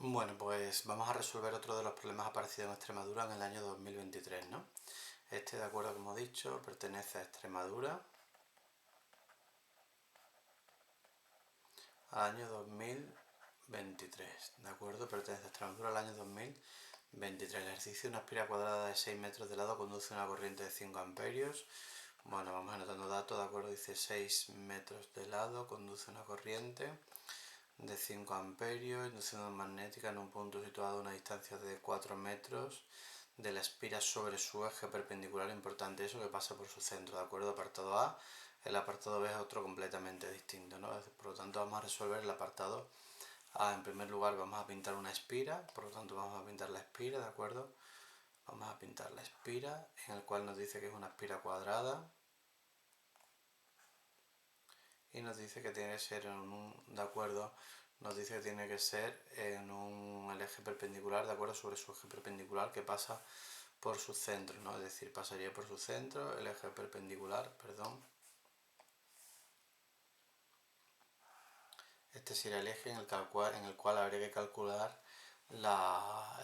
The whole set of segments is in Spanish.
Bueno, pues vamos a resolver otro de los problemas aparecidos en Extremadura en el año 2023, ¿no? Este, de acuerdo, como he dicho, pertenece a Extremadura al año 2023, ¿de acuerdo? Pertenece a Extremadura al año 2023. El ejercicio de una espiral cuadrada de 6 metros de lado conduce a una corriente de 5 amperios. Bueno, vamos anotando datos, ¿de acuerdo? Dice 6 metros de lado conduce una corriente de 5 amperios, inducción magnética en un punto situado a una distancia de 4 metros de la espira sobre su eje perpendicular. Importante eso, que pasa por su centro, ¿de acuerdo? Apartado A. El apartado B es otro completamente distinto, ¿no? Por lo tanto, vamos a resolver el apartado A. En primer lugar, vamos a pintar una espira, por lo tanto vamos a pintar la espira, ¿de acuerdo? Vamos a pintar la espira, en el cual nos dice que es una espira cuadrada y nos dice que tiene que ser en un, ¿de acuerdo? Nos dice que tiene que ser en el eje perpendicular, ¿de acuerdo? Sobre su eje perpendicular que pasa por su centro, ¿no? Es decir, pasaría por su centro, el eje perpendicular, perdón. Este sería el eje en el cual habría que calcular la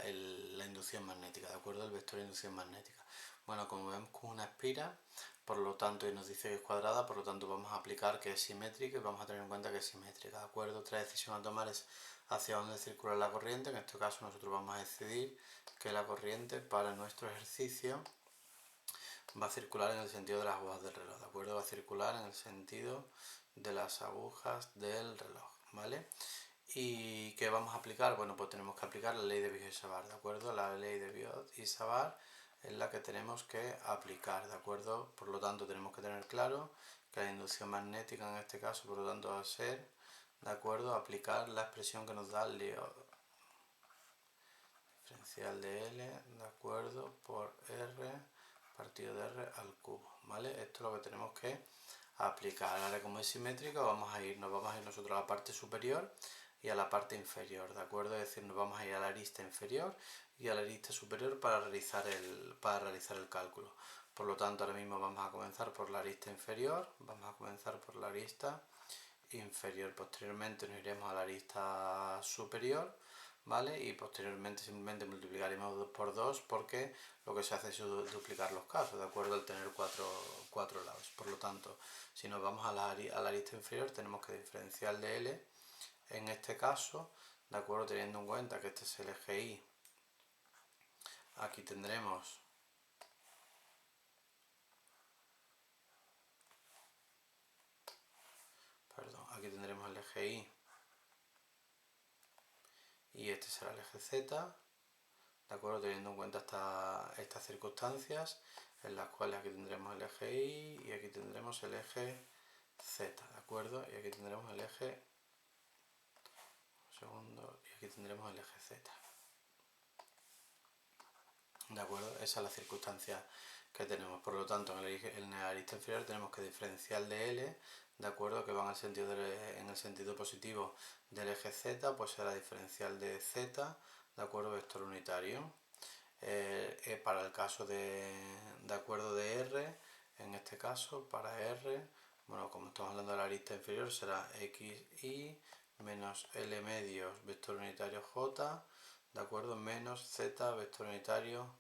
inducción magnética, ¿de acuerdo? El vector de inducción magnética. Bueno, como vemos con una espira, por lo tanto, y nos dice que es cuadrada, por lo tanto vamos a aplicar que es simétrica y vamos a tener en cuenta que es simétrica, ¿de acuerdo? Otra decisión a tomar es hacia dónde circula la corriente. En este caso nosotros vamos a decidir que la corriente para nuestro ejercicio va a circular en el sentido de las agujas del reloj, ¿de acuerdo? Va a circular en el sentido de las agujas del reloj, ¿vale? ¿Y qué vamos a aplicar? Bueno, pues tenemos que aplicar la ley de Biot y Savart, ¿de acuerdo? La ley de Biot y Savart es la que tenemos que aplicar, ¿de acuerdo? Por lo tanto, tenemos que tener claro que la inducción magnética en este caso, por lo tanto, va a ser, ¿de acuerdo? Aplicar la expresión que nos da Biot. Diferencial de L, ¿de acuerdo? Por R partido de R al cubo, ¿vale? Esto es lo que tenemos que aplicar. Ahora, como es simétrico, nos vamos a ir nosotros a la parte superior y a la parte inferior, ¿de acuerdo? Es decir, nos vamos a ir a la arista inferior y a la arista superior para realizar el cálculo. Por lo tanto, ahora mismo vamos a comenzar por la arista inferior, posteriormente nos iremos a la arista superior, ¿vale? Y posteriormente simplemente multiplicaremos por 2 porque lo que se hace es duplicar los casos, ¿de acuerdo? Al tener cuatro lados. Por lo tanto, si nos vamos a la arista inferior, tenemos que diferencial de L, en este caso, ¿de acuerdo? Teniendo en cuenta que este es el eje Y, aquí tendremos el eje Y y este será el eje Z, ¿de acuerdo? Teniendo en cuenta estas circunstancias en las cuales aquí tendremos el eje Y y aquí tendremos el eje Z, ¿de acuerdo? Y aquí tendremos el eje, y aquí tendremos el eje Z, ¿de acuerdo? Esa es la circunstancia que tenemos. Por lo tanto, en la arista inferior tenemos que diferencial de L, ¿de acuerdo? Que va en el sentido positivo del eje Z, pues será diferencial de Z, ¿de acuerdo? Vector unitario. Para el caso de acuerdo de R, en este caso, para R, bueno, como estamos hablando de la arista inferior, será XY menos L medios vector unitario J, ¿de acuerdo? Menos Z vector unitario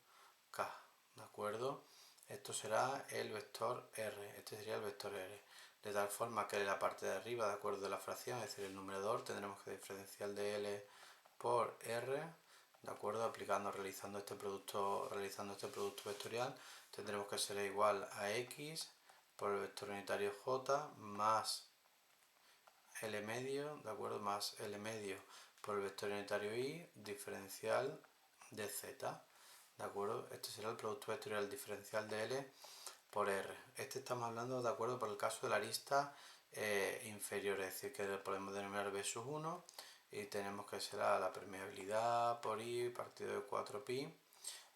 K, ¿de acuerdo? Esto será el vector R, este sería el vector R. De tal forma que en la parte de arriba, de acuerdo de la fracción, es decir, el numerador, tendremos que diferencial de L por R, ¿de acuerdo? Realizando este producto vectorial, tendremos que ser igual a X por el vector unitario J más L medio, ¿de acuerdo? Más L medio por el vector unitario Y, diferencial de Z, ¿de acuerdo? Este será el producto vectorial diferencial de L por R. Estamos hablando, ¿de acuerdo? Por el caso de la arista inferior, es decir, que podemos denominar B sub 1 y tenemos que será la permeabilidad por I partido de 4pi,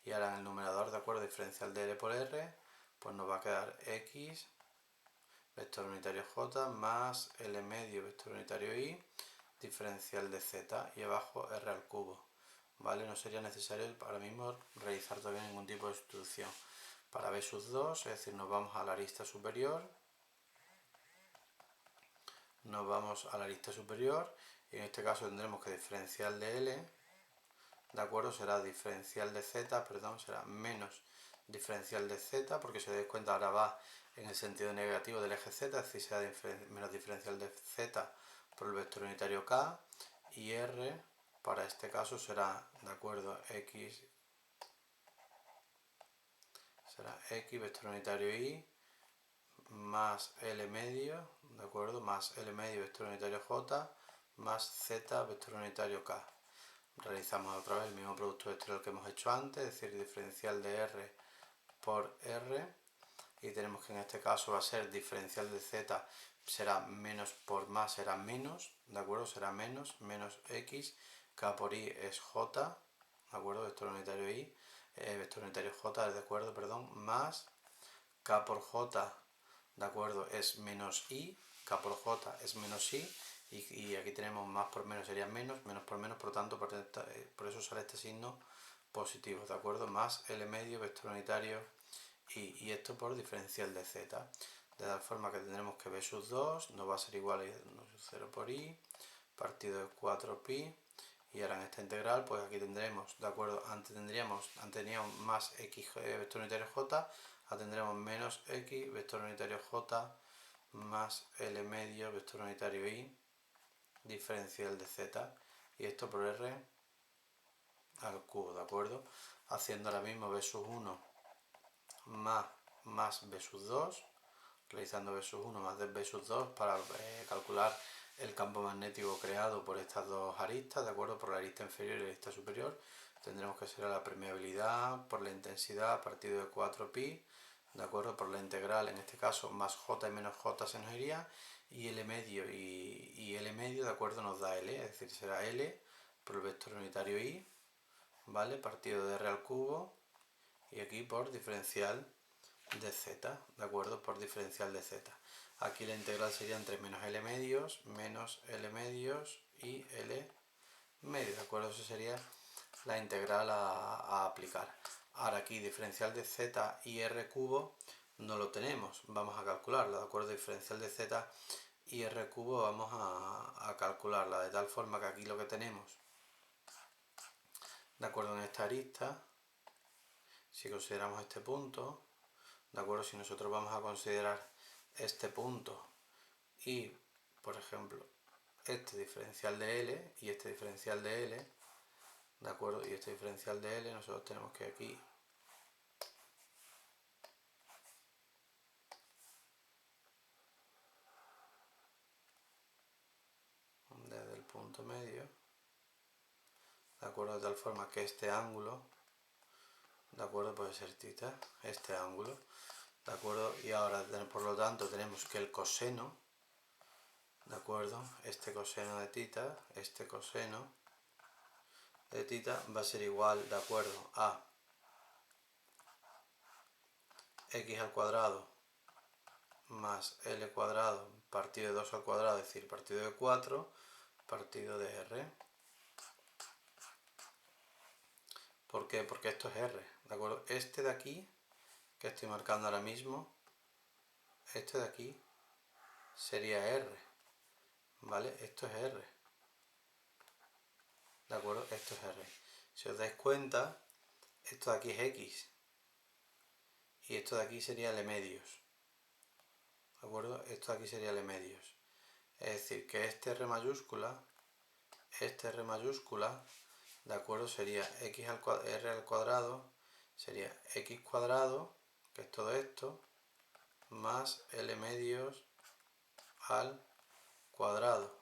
y ahora en el numerador, ¿de acuerdo? Diferencial de L por R, pues nos va a quedar X vector unitario J más L medio vector unitario Y diferencial de Z y abajo R al cubo, ¿vale? No sería necesario ahora mismo realizar todavía ningún tipo de sustitución. Para B sub 2, es decir, nos vamos a la arista superior, y en este caso tendremos que diferencial de L ¿de acuerdo? Será diferencial de z, perdón, será menos diferencial de z, porque si os dais cuenta ahora va en el sentido negativo del eje z, es decir, será menos diferencial de z por el vector unitario k, y r para este caso será, ¿de acuerdo? Será x vector unitario y más L medio, ¿de acuerdo? Más L medio vector unitario J más Z vector unitario K. Realizamos otra vez el mismo producto vectorial que hemos hecho antes, es decir, diferencial de R por R, y tenemos que en este caso va a ser diferencial de Z, será menos por más, será menos, ¿de acuerdo? Será menos X, K por I es J, ¿de acuerdo? Vector unitario I, vector unitario J, ¿de acuerdo? Perdón, más K por J, ¿de acuerdo? Es menos I, K por J es menos I, y aquí tenemos más por menos sería menos por menos, por lo tanto por eso sale este signo positivo, ¿de acuerdo? Más L medio vector unitario I, y esto por diferencial de Z, de tal forma que tendremos que B sub 2 nos va a ser igual a 0 por I, partido de 4pi, y ahora en esta integral, pues aquí tendremos, ¿de acuerdo? Antes teníamos más x vector unitario j, ahora tendremos menos x vector unitario j más L medio vector unitario I diferencial de Z, y esto por R al cubo, ¿de acuerdo? Haciendo ahora mismo B sub 1 más B sub 2, realizando B sub 1 más B sub 2 para calcular el campo magnético creado por estas dos aristas, ¿de acuerdo? Por la arista inferior y la arista superior. Tendremos que ser la permeabilidad por la intensidad partido de 4pi, ¿de acuerdo? Por la integral, en este caso, más j y menos j se nos iría, y L medio y L medio, ¿de acuerdo? Nos da L, es decir, será L por el vector unitario I, ¿vale? Partido de R al cubo, y aquí por diferencial de z, ¿de acuerdo? Por diferencial de z. Aquí la integral sería entre menos L medios y L medio, ¿de acuerdo? Eso sería la integral a aplicar. Ahora aquí diferencial de z y r cubo no lo tenemos, vamos a calcularla, ¿de acuerdo? Diferencial de z y r cubo vamos a calcularla, de tal forma que aquí lo que tenemos, ¿de acuerdo? En esta arista, si consideramos este punto, ¿de acuerdo? Si nosotros vamos a considerar este punto y, por ejemplo, este diferencial de L y este diferencial de L, ¿de acuerdo? Y este diferencial de L, nosotros tenemos que aquí desde el punto medio, ¿de acuerdo? De tal forma que este ángulo, ¿de acuerdo? Puede ser θ, este ángulo, ¿de acuerdo? Y ahora, por lo tanto, tenemos que el coseno, ¿de acuerdo? Este coseno de θ, este coseno de θ va a ser igual, ¿de acuerdo? A x al cuadrado más L cuadrado partido de 2 al cuadrado, es decir, partido de 4, partido de R. ¿Por qué? Porque esto es R, ¿de acuerdo? Este de aquí, que estoy marcando ahora mismo, este de aquí sería R, ¿vale? Esto es R, ¿de acuerdo? Esto es R. Si os dais cuenta, esto de aquí es X, y esto de aquí sería L medios, ¿de acuerdo? Esto de aquí sería L medios. Es decir, que este R mayúscula, ¿de acuerdo? Sería R al cuadrado, sería X cuadrado, que es todo esto, más L medios al cuadrado,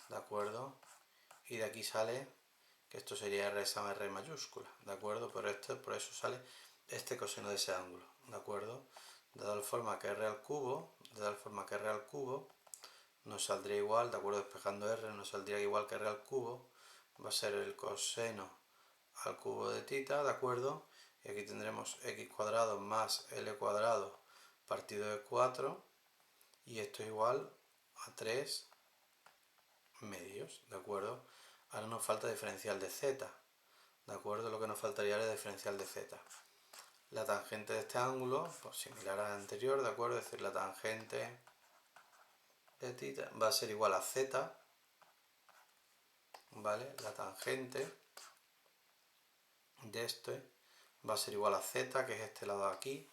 ¿de acuerdo? Y de aquí sale que esto sería R esa R mayúscula, ¿de acuerdo? Por eso sale este coseno de ese ángulo, ¿de acuerdo? De tal forma que R al cubo, nos saldría igual, ¿de acuerdo? Despejando R nos saldría igual que R al cubo, va a ser el coseno al cubo de θ, ¿de acuerdo? Y aquí tendremos x cuadrado más L cuadrado partido de 4, y esto es igual a 3 medios, ¿de acuerdo? Ahora nos falta diferencial de z, ¿de acuerdo? Lo que nos faltaría es diferencial de z. La tangente de este ángulo, pues similar al anterior, ¿de acuerdo? Es decir, la tangente de θ va a ser igual a z, ¿vale? La tangente de este va a ser igual a z, que es este lado de aquí,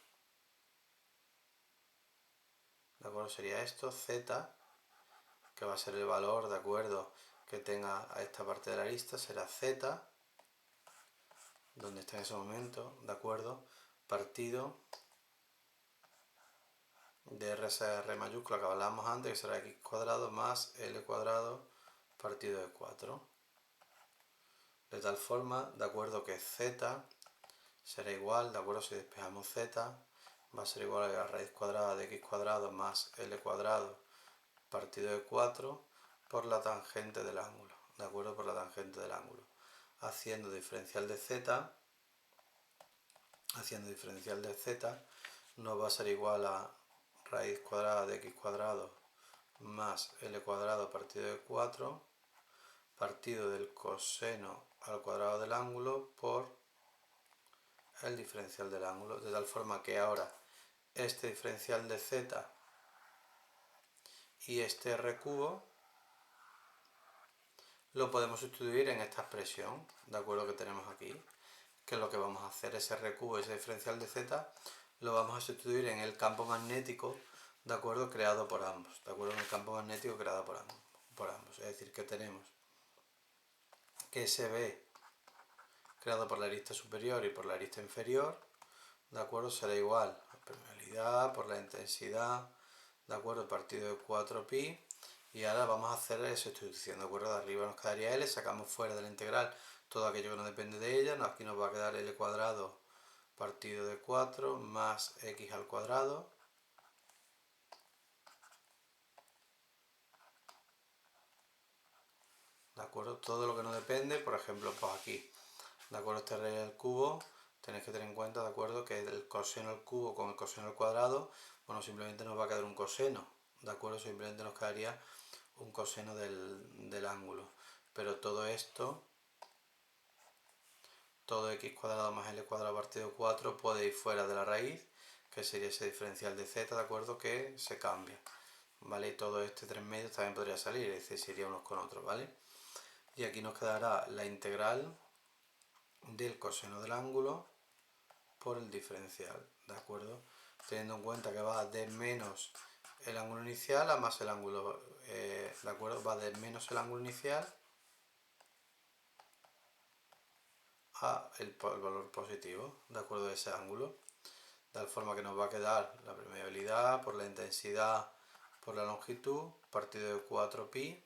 ¿de acuerdo? Sería esto, z, que va a ser el valor, ¿de acuerdo?, que tenga a esta parte de la arista, será z, donde está en ese momento, ¿de acuerdo?, partido de R mayúscula que hablábamos antes, que será x cuadrado más l cuadrado partido de 4. De tal forma, de acuerdo, que z será igual, de acuerdo, si despejamos z, va a ser igual a la raíz cuadrada de x cuadrado más l cuadrado partido de 4 por la tangente del ángulo, de acuerdo, por la tangente del ángulo. Haciendo diferencial de z, nos va a ser igual a raíz cuadrada de x cuadrado más l cuadrado partido de 4 partido del coseno al cuadrado del ángulo por el diferencial del ángulo, de tal forma que ahora este diferencial de z y este r cubo lo podemos sustituir en esta expresión, de acuerdo, que tenemos aquí, que lo que vamos a hacer es r cubo, ese diferencial de z, lo vamos a sustituir en el campo magnético, de acuerdo, creado por ambos, de acuerdo, en el campo magnético creado por ambos. Es decir, que tenemos que SB creado por la arista superior y por la arista inferior, de acuerdo, será igual a la permeabilidad por la intensidad, de acuerdo, partido de 4pi. Y ahora vamos a hacer la sustitución, de acuerdo, de arriba nos quedaría L, sacamos fuera de la integral todo aquello que no depende de ella, aquí nos va a quedar L cuadrado partido de 4 más x al cuadrado, de acuerdo, todo lo que no depende, por ejemplo, pues aquí, de acuerdo, este raíz al cubo, tenéis que tener en cuenta, de acuerdo, que el coseno al cubo con el coseno al cuadrado, bueno, simplemente nos va a quedar un coseno, de acuerdo, simplemente nos quedaría un coseno del ángulo, pero todo esto, todo x cuadrado más l cuadrado partido de 4 puede ir fuera de la raíz, que sería ese diferencial de z, de acuerdo, que se cambia, ¿vale? Y todo este 3 medios también podría salir, es decir, sería unos con otros, ¿vale? Y aquí nos quedará la integral del coseno del ángulo por el diferencial, ¿de acuerdo? Teniendo en cuenta que va de menos el ángulo inicial a más el ángulo, ¿de acuerdo? Va de menos el ángulo inicial a el valor positivo, ¿de acuerdo? De ese ángulo. De tal forma que nos va a quedar la permeabilidad por la intensidad por la longitud partido de 4pi,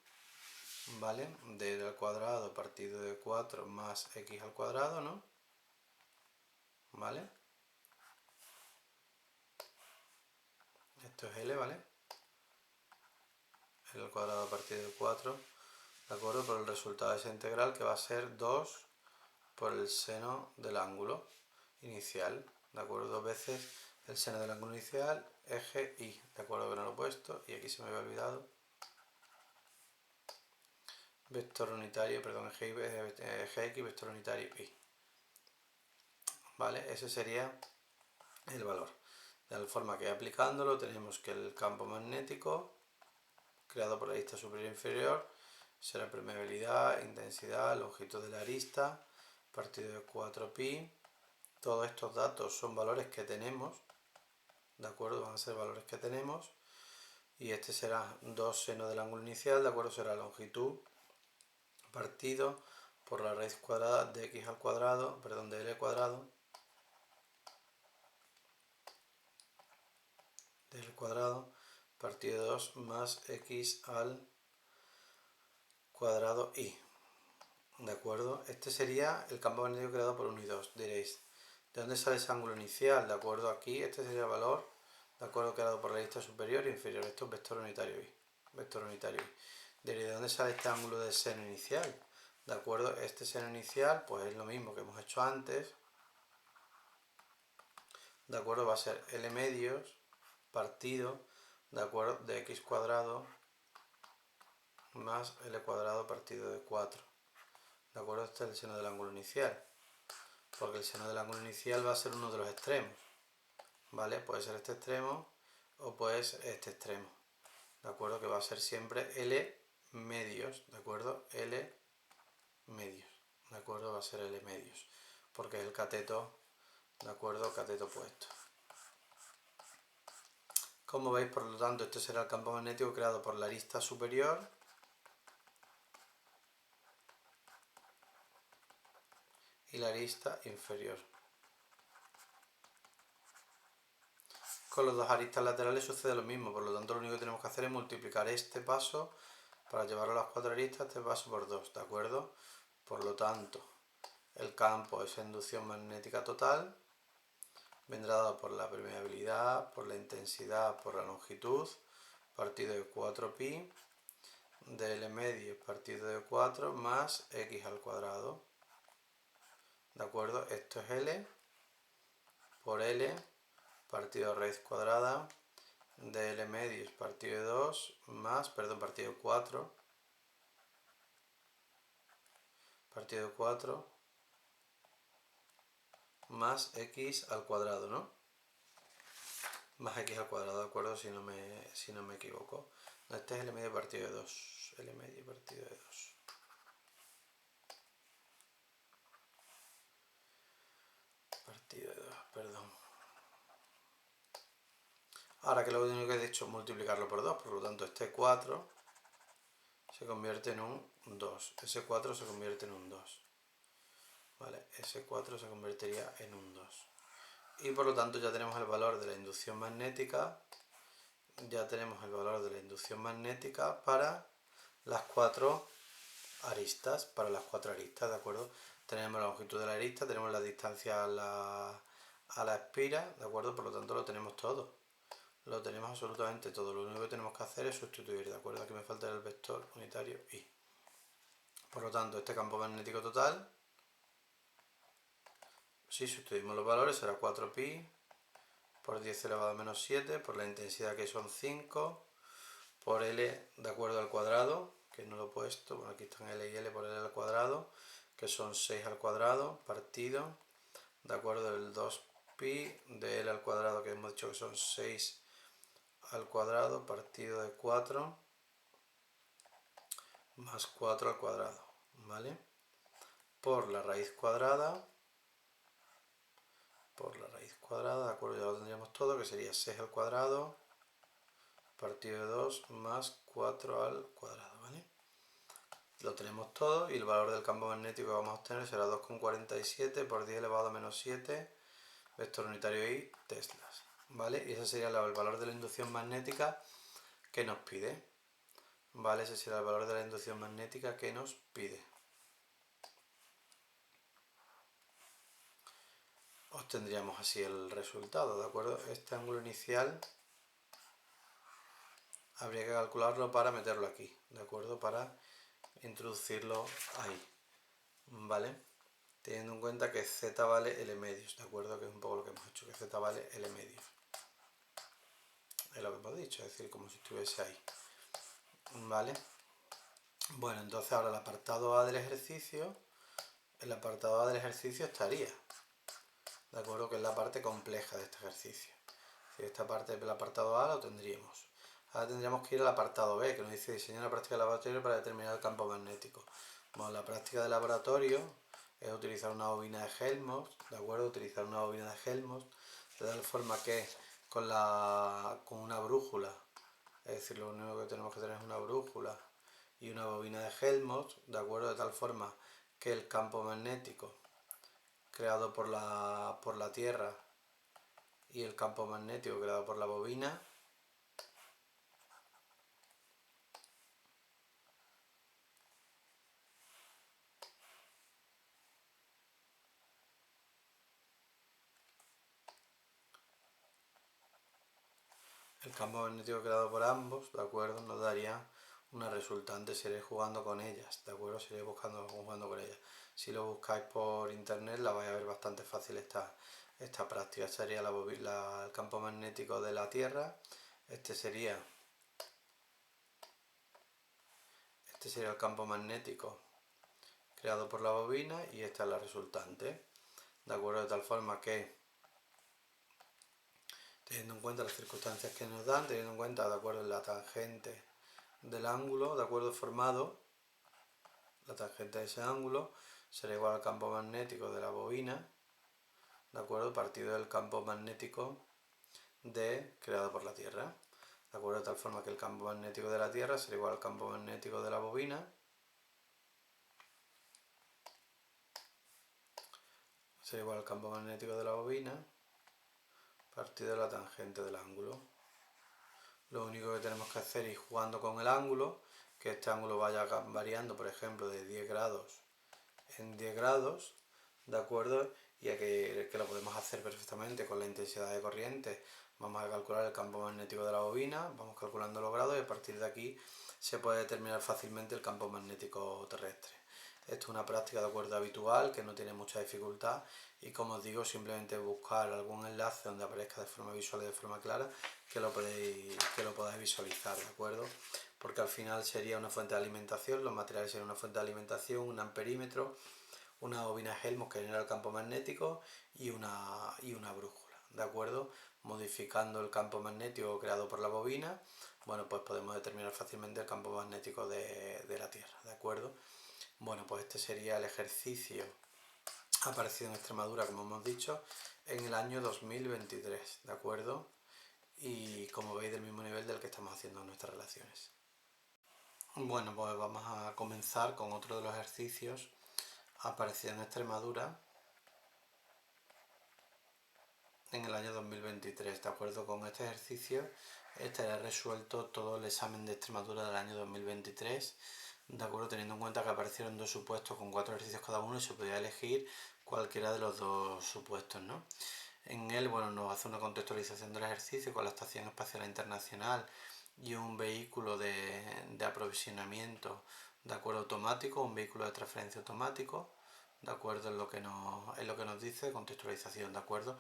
¿vale? D al cuadrado partido de 4 más x al cuadrado, ¿no? ¿Vale? Esto es L, ¿vale? L al cuadrado partido de 4, ¿de acuerdo? Por el resultado de esa integral, que va a ser 2 por el seno del ángulo inicial, ¿de acuerdo? 2 veces el seno del ángulo inicial, eje y, ¿de acuerdo? Que no lo he puesto y aquí se me había olvidado. Vector unitario, perdón, eje x, vector unitario y, ¿vale? Ese sería el valor. De tal forma que aplicándolo tenemos que el campo magnético creado por la arista superior e inferior será permeabilidad, intensidad, longitud de la arista, partido de 4pi. Todos estos datos son valores que tenemos, ¿de acuerdo? Van a ser valores que tenemos. Y este será 2 seno del ángulo inicial, ¿de acuerdo? Será longitud partido por la raíz cuadrada de x al cuadrado, perdón, de l cuadrado, partido de 2 más x al cuadrado y, ¿de acuerdo? Este sería el campo magnético creado por 1 y 2. Diréis, ¿de dónde sale ese ángulo inicial? ¿De acuerdo? Aquí este sería el valor, ¿de acuerdo? Creado por la arista superior e inferior. Esto es vector unitario y. Vector unitario y. Diréis, ¿de dónde sale este ángulo de seno inicial? ¿De acuerdo? Este seno inicial, pues es lo mismo que hemos hecho antes. ¿De acuerdo? Va a ser L medios partido, ¿de acuerdo? De x cuadrado más L cuadrado partido de 4. ¿De acuerdo? Este es el seno del ángulo inicial. Porque el seno del ángulo inicial va a ser uno de los extremos. ¿Vale? Puede ser este extremo o puede ser este extremo. ¿De acuerdo? Que va a ser siempre L medios. ¿De acuerdo? L medios. ¿De acuerdo? Va a ser L medios. porque es el cateto, ¿de acuerdo? Cateto opuesto. Como veis, por lo tanto, este será el campo magnético creado por la arista superior y la arista inferior. Con los dos aristas laterales sucede lo mismo, por lo tanto lo único que tenemos que hacer es multiplicar este paso para llevarlo a las cuatro aristas, este paso por 2, ¿de acuerdo? Por lo tanto, el campo, esa inducción magnética total, vendrá dado por la permeabilidad, por la intensidad, por la longitud, partido de 4pi, de L medio partido de 4 más x al cuadrado. ¿De acuerdo? Esto es L por L partido de raíz cuadrada de L medios partido de 2 más, partido de 4 partido de 4 más x al cuadrado, ¿no? Más x al cuadrado, ¿de acuerdo? Si no me equivoco. No, este es L medio partido de 2. L medio partido de 2. Partido de 2, perdón. Ahora que lo único que he hecho es multiplicarlo por 2, por lo tanto este 4 se convierte en un 2. Ese 4 se convierte en un 2. ¿Vale? Ese 4 se convertiría en un 2. Y por lo tanto ya tenemos el valor de la inducción magnética. Ya tenemos el valor de la inducción magnética para las cuatro aristas. ¿De acuerdo? Tenemos la longitud de la arista, tenemos la distancia a la espira, ¿de acuerdo? Por lo tanto lo tenemos todo. Lo tenemos absolutamente todo. Lo único que tenemos que hacer es sustituir, ¿de acuerdo? Aquí me falta el vector unitario y. Por lo tanto, este campo magnético total, si sustituimos los valores, será 4pi por 10 elevado a menos 7, por la intensidad que son 5, por L de acuerdo al cuadrado, que no lo he puesto, bueno, aquí están L y L por L al cuadrado, que son 6 al cuadrado, partido, de acuerdo el 2pi de L al cuadrado, que hemos dicho que son 6 al cuadrado, partido de 4, más 4 al cuadrado, ¿vale? Por la raíz cuadrada, ¿de acuerdo? Ya lo tendríamos todo, que sería 6 al cuadrado, partido de 2, más 4 al cuadrado, ¿vale? Lo tenemos todo y el valor del campo magnético que vamos a obtener será 2,47 por 10 elevado a menos 7, vector unitario y teslas, ¿vale? Y ese sería el valor de la inducción magnética que nos pide, ¿vale? Ese será el valor de la inducción magnética que nos pide. Obtendríamos así el resultado, ¿de acuerdo? Este ángulo inicial habría que calcularlo para meterlo aquí, ¿de acuerdo? Para introducirlo ahí, ¿vale? Teniendo en cuenta que z vale L medios, ¿de acuerdo? Que es un poco lo que hemos hecho, que z vale L medios. Es lo que hemos dicho, es decir, como si estuviese ahí, ¿vale? Bueno, entonces ahora el apartado A del ejercicio, estaría, ¿de acuerdo? Que es la parte compleja de este ejercicio. Si esta parte del apartado A lo tendríamos. Ahora tendríamos que ir al apartado B, que nos dice diseñar una práctica de laboratorio para determinar el campo magnético. Bueno, la práctica de laboratorio es utilizar una bobina de Helmholtz, ¿de acuerdo? Utilizar una bobina de Helmholtz, de tal forma que con una brújula, es decir, lo único que tenemos que tener es una brújula y una bobina de Helmholtz, ¿de acuerdo? De tal forma que el campo magnético creado por la Tierra y el campo magnético creado por la bobina creado por ambos, ¿de acuerdo? Nos daría una resultante, seré jugando con ellas, ¿de acuerdo? Seré jugando con ellas. Si lo buscáis por internet la vais a ver bastante fácil esta práctica. Sería el campo magnético de la Tierra, este sería el campo magnético creado por la bobina y esta es la resultante, ¿de acuerdo? De tal forma que, teniendo en cuenta las circunstancias que nos dan, teniendo en cuenta, de acuerdo, la tangente del ángulo, de acuerdo, formado, la tangente de ese ángulo, será igual al campo magnético de la bobina, ¿de acuerdo? Partido del campo magnético creado por la Tierra, ¿de acuerdo? De tal forma que el campo magnético de la Tierra será igual al campo magnético de la bobina, será igual al campo magnético de la bobina, partido de la tangente del ángulo. Lo único que tenemos que hacer es ir jugando con el ángulo, que este ángulo vaya variando, por ejemplo, de 10 grados en 10 grados, ¿de acuerdo? Ya que lo podemos hacer perfectamente con la intensidad de corriente. Vamos a calcular el campo magnético de la bobina, vamos calculando los grados y a partir de aquí se puede determinar fácilmente el campo magnético terrestre. Esto es una práctica de acuerdo habitual que no tiene mucha dificultad y, como os digo, simplemente buscar algún enlace donde aparezca de forma visual y de forma clara que lo podáis visualizar, ¿de acuerdo? Porque al final sería una fuente de alimentación, los materiales serían una fuente de alimentación, un amperímetro, una bobina Helmholtz que genera el campo magnético y una brújula, ¿de acuerdo? Modificando el campo magnético creado por la bobina, bueno, pues podemos determinar fácilmente el campo magnético de la Tierra, ¿de acuerdo? Bueno, pues este sería el ejercicio aparecido en Extremadura, como hemos dicho, en el año 2023, ¿de acuerdo? Y como veis, del mismo nivel del que estamos haciendo en nuestras relaciones. Bueno, pues vamos a comenzar con otro de los ejercicios aparecido en Extremadura en el año 2023. De acuerdo con este ejercicio, estará resuelto todo el examen de Extremadura del año 2023, de acuerdo, teniendo en cuenta que aparecieron dos supuestos con 4 ejercicios cada uno y se podía elegir cualquiera de los dos supuestos, ¿no? En él, bueno, nos hace una contextualización del ejercicio con la Estación Espacial Internacional y un vehículo de aprovisionamiento, de acuerdo, automático, un vehículo de transferencia automático, de acuerdo, en lo que nos dice, contextualización, de acuerdo,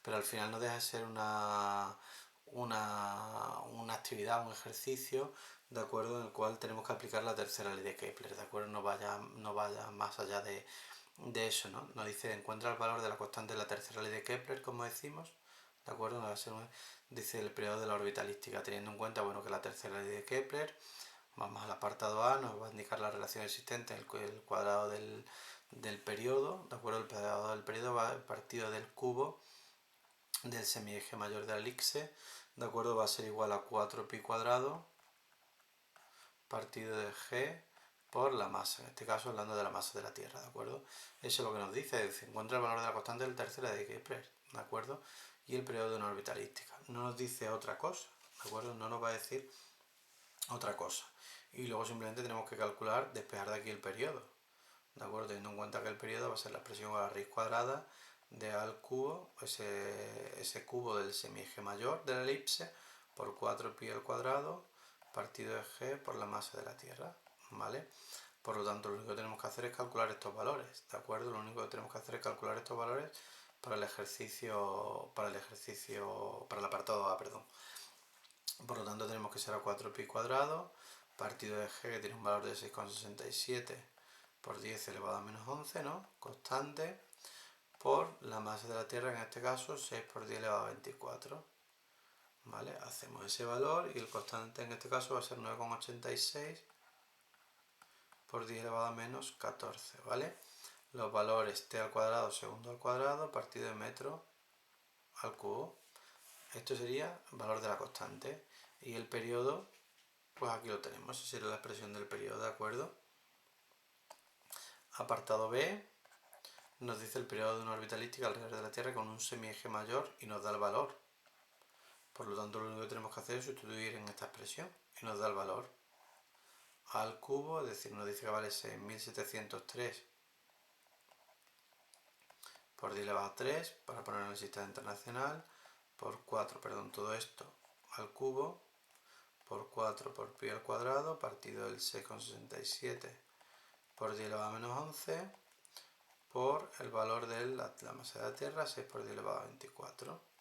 pero al final no deja de ser una actividad, un ejercicio, de acuerdo, en el cual tenemos que aplicar la tercera ley de Kepler, de acuerdo, no vaya más allá de eso, ¿no? Nos dice, encuentra el valor de la constante de la tercera ley de Kepler, como decimos, ¿de acuerdo? Dice el periodo de la orbitalística, teniendo en cuenta, bueno, que la tercera ley de Kepler, vamos al apartado A, nos va a indicar la relación existente, el cuadrado del periodo, ¿de acuerdo? El cuadrado del periodo va partido del cubo del semieje mayor de la elipse, ¿de acuerdo? Va a ser igual a 4pi cuadrado partido de g por la masa, en este caso hablando de la masa de la Tierra, ¿de acuerdo? Eso es lo que nos dice, se encuentra el valor de la constante del tercera de Kepler, ¿de acuerdo? Y el periodo de una órbita elíptica. No nos dice otra cosa, ¿de acuerdo? No nos va a decir otra cosa. Y luego simplemente tenemos que calcular, despejar de aquí el periodo, ¿de acuerdo? Teniendo en cuenta que el periodo va a ser la expresión a la raíz cuadrada de a al cubo, ese cubo del semieje mayor de la elipse, por 4pi al cuadrado, partido de g por la masa de la Tierra, ¿vale? Por lo tanto, lo único que tenemos que hacer es calcular estos valores, ¿de acuerdo? Lo único que tenemos que hacer es calcular estos valores para el apartado A, perdón. Por lo tanto, tenemos que ser a 4pi cuadrado, partido de g, que tiene un valor de 6,67 por 10 elevado a menos 11, ¿no? Constante, por la masa de la Tierra, en este caso 6 por 10 elevado a 24. ¿Vale? Hacemos ese valor y el constante en este caso va a ser 9,86 por 10 elevado a menos 14, ¿vale? Los valores t al cuadrado, segundo al cuadrado, partido de metro al cubo. Esto sería el valor de la constante. Y el periodo, pues aquí lo tenemos, esa sería la expresión del periodo, ¿de acuerdo? Apartado B, nos dice el periodo de una órbita elíptica alrededor de la Tierra con un semieje mayor y nos da el valor. Por lo tanto, lo único que tenemos que hacer es sustituir en esta expresión y nos da el valor. A al cubo, es decir, nos dice que vale 6.703 por 10 elevado a 3, para ponerlo en el sistema internacional, por 4, perdón, todo esto al cubo, por 4 por pi al cuadrado, partido del 6,67 por 10 elevado a menos 11, por el valor de la masa de la Tierra, 6 por 10 elevado a 24.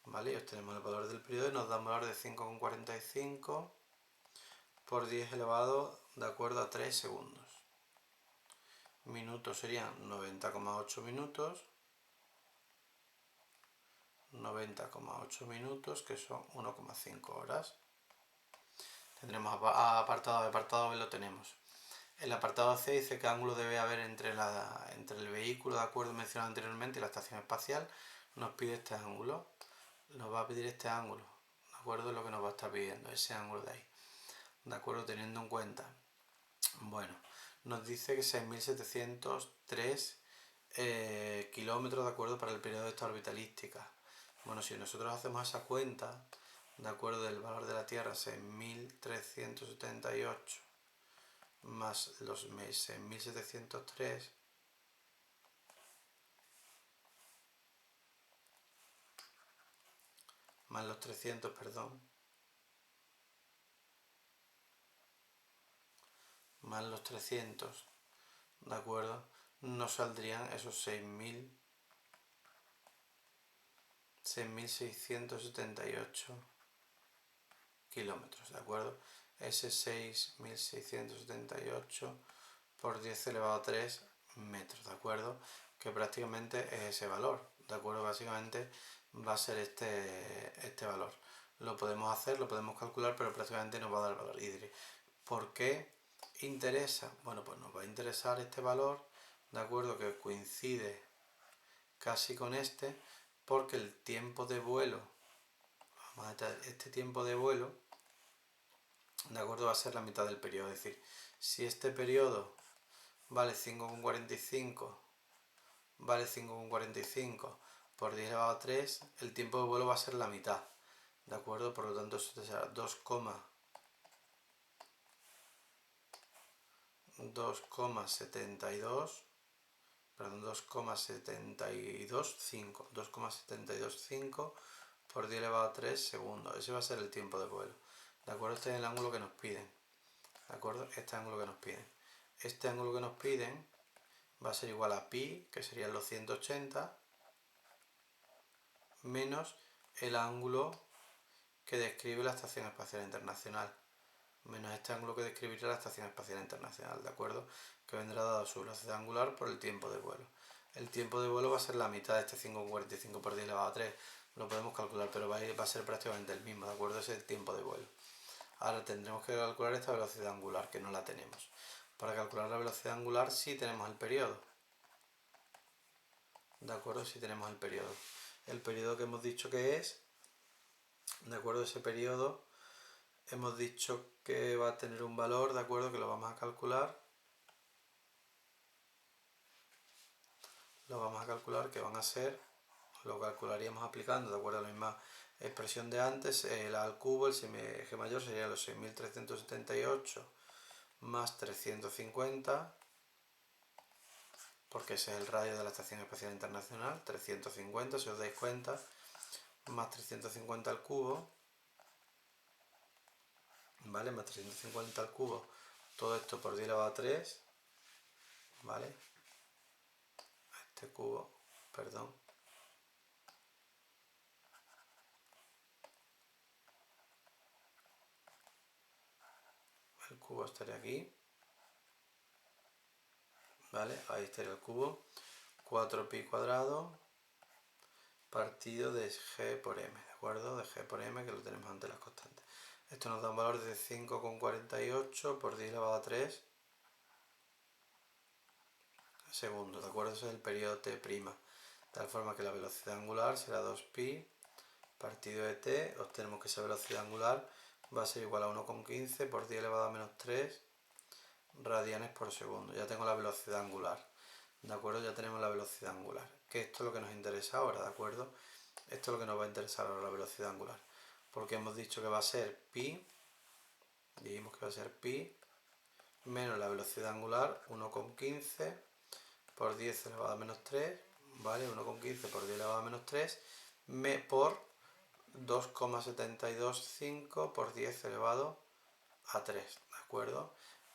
¿Vale? Y obtenemos el valor del periodo y nos da un valor de 5,45 por 10 elevado de acuerdo a 3 segundos. Minutos serían 90,8 minutos. 90,8 minutos, que son 1,5 horas. Tendremos apartado B, lo tenemos. El apartado C dice qué ángulo debe haber entre el vehículo, de acuerdo, mencionado anteriormente, y la estación espacial. Nos pide este ángulo, nos va a pedir este ángulo, de acuerdo, es lo que nos va a estar pidiendo, ese ángulo de ahí, de acuerdo, teniendo en cuenta, bueno, nos dice que 6.703 kilómetros, de acuerdo, para el periodo de esta orbitalística. Bueno, si nosotros hacemos esa cuenta, de acuerdo, del valor de la Tierra, 6.378 más los 6.703, más los 300, perdón, más los 300, ¿de acuerdo? Nos saldrían esos 6.678 kilómetros, ¿de acuerdo? Ese 6.678 por 10 elevado a 3 metros, ¿de acuerdo? Que prácticamente es ese valor, ¿de acuerdo? Básicamente va a ser este valor. Lo podemos hacer, lo podemos calcular, pero prácticamente nos va a dar el valor. Y diré, ¿por qué interesa? Bueno, pues nos va a interesar este valor, ¿de acuerdo? Que coincide casi con este, porque el tiempo de vuelo, vamos a tener este tiempo de vuelo, ¿de acuerdo? Va a ser la mitad del periodo. Es decir, si este periodo vale 5,45, vale 5,45 por 10 elevado a 3, el tiempo de vuelo va a ser la mitad, ¿de acuerdo? Por lo tanto, esto será 2,72, perdón, 2,725 por 10 elevado a 3 segundos. Ese va a ser el tiempo de vuelo, ¿de acuerdo? Este es el ángulo que nos piden, ¿de acuerdo? Este ángulo que nos piden. Este ángulo que nos piden va a ser igual a pi, que serían los 180, menos el ángulo que describe la Estación Espacial Internacional, menos este ángulo que describirá la Estación Espacial Internacional, ¿de acuerdo? Que vendrá dado su velocidad angular por el tiempo de vuelo. El tiempo de vuelo va a ser la mitad de este 5,45 por 10 elevado a 3, lo podemos calcular, pero va a ser prácticamente el mismo, ¿de acuerdo? Ese es el tiempo de vuelo. Ahora tendremos que calcular esta velocidad angular, que no la tenemos. Para calcular la velocidad angular sí tenemos el periodo, ¿de acuerdo? Sí tenemos el periodo. El periodo que hemos dicho que es, ¿de acuerdo? Ese periodo hemos dicho que va a tener un valor, ¿de acuerdo? Que lo vamos a calcular. Lo vamos a calcular, que van a ser, lo calcularíamos aplicando, ¿de acuerdo? A la misma expresión de antes, el A al cubo, el eje mayor sería los 6.378 más 350, porque ese es el radio de la Estación Espacial Internacional, 350, si os dais cuenta, más 350 al cubo, ¿vale? Más 350 al cubo, todo esto por 10 elevado a 3, ¿vale? Este cubo, perdón. El cubo estaría aquí, ¿vale? Ahí estaría el cubo, 4pi cuadrado partido de g por m, ¿de acuerdo? De g por m, que lo tenemos ante las constantes. Esto nos da un valor de 5,48 por 10 elevado a 3 segundos, ¿de acuerdo? Ese es el periodo t', de tal forma que la velocidad angular será 2pi partido de t, obtenemos que esa velocidad angular va a ser igual a 1,15 por 10 elevado a menos 3 radianes por segundo. Ya tengo la velocidad angular, ¿de acuerdo? Ya tenemos la velocidad angular, que esto es lo que nos interesa ahora, ¿de acuerdo? Esto es lo que nos va a interesar ahora, la velocidad angular, porque hemos dicho que va a ser pi, dijimos que va a ser pi, menos la velocidad angular, 1,15 por 10 elevado a menos 3, ¿vale? 1,15 por 10 elevado a menos 3, por 2,725 por 10 elevado a 3, ¿de acuerdo?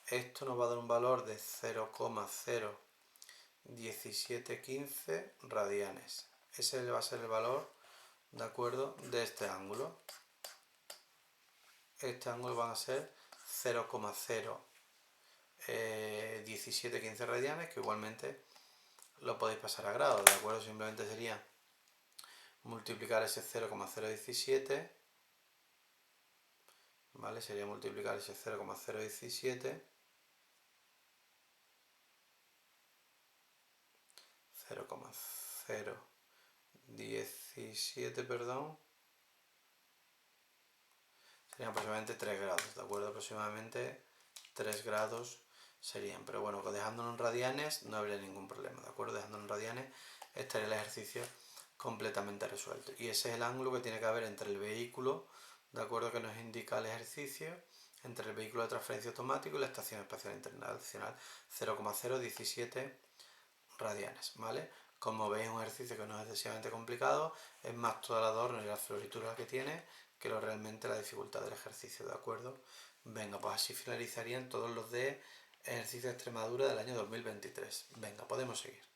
Esto nos va a dar un valor de 0,01715 radianes. Ese va a ser el valor, ¿de acuerdo?, de este ángulo. Este ángulo van a ser 0,01715 radianes, que igualmente lo podéis pasar a grados, ¿de acuerdo? Simplemente sería multiplicar ese 0,017, ¿vale? Sería multiplicar ese 0,017 0,017, perdón, serían aproximadamente 3 grados, ¿de acuerdo? Aproximadamente 3 grados serían, pero bueno, dejándolo en radianes no habría ningún problema, ¿de acuerdo? Dejándolo en radianes estaría el ejercicio completamente resuelto. Y ese es el ángulo que tiene que haber entre el vehículo, ¿de acuerdo? Que nos indica el ejercicio, entre el vehículo de transferencia automático y la estación espacial internacional, 0,017 radianes, ¿vale? Como veis, es un ejercicio que no es excesivamente complicado, es más todo el adorno y la floritura que tiene que lo realmente la dificultad del ejercicio, ¿de acuerdo? Venga, pues así finalizarían todos los de ejercicio de Extremadura del año 2023. Venga, podemos seguir.